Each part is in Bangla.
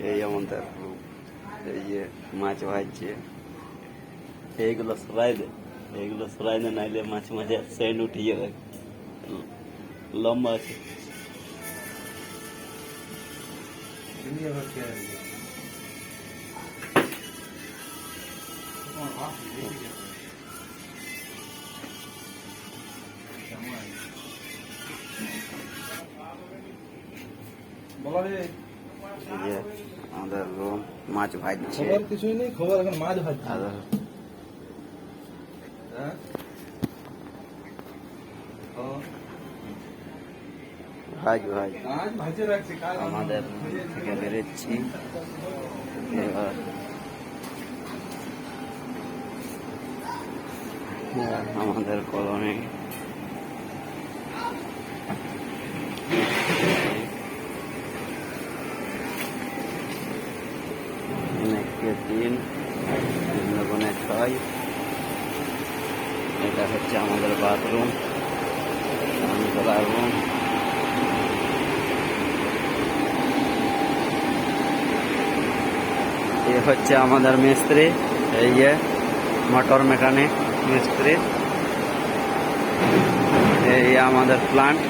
এই আমাদের এই যে মাছ ভাজছে, এইগুলো সরাই দে, এইগুলো সরাই দে, নাইলে মাছ মাঝে সেন্ড উঠিয়ে যাবে। লম্বা আছে। আমাদের রুম মাছ ভাজছে, খবর কিছুই নেই, খবর এখন মাছ ভাজছে। ভাজ ভাজ মাছ ভাজে রাখছি, কাল আমাদের থেকে বেরোচ্ছি এবার। আমাদের কলোনি তিন 6, এটা হচ্ছে আমাদের বাথরুম, আমতলা রুম। এ হচ্ছে আমাদের মিস্ত্রি, এই যে মোটর মেকানিক মিস্ত্রি। এই আমাদের প্লান্ট,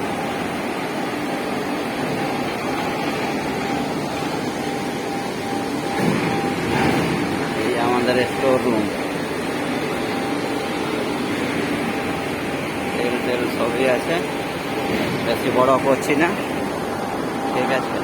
এই আমাদের স্টোর রুম। তেল তেল সবই আছে, বেশি বড় করছি না, ঠিক আছে।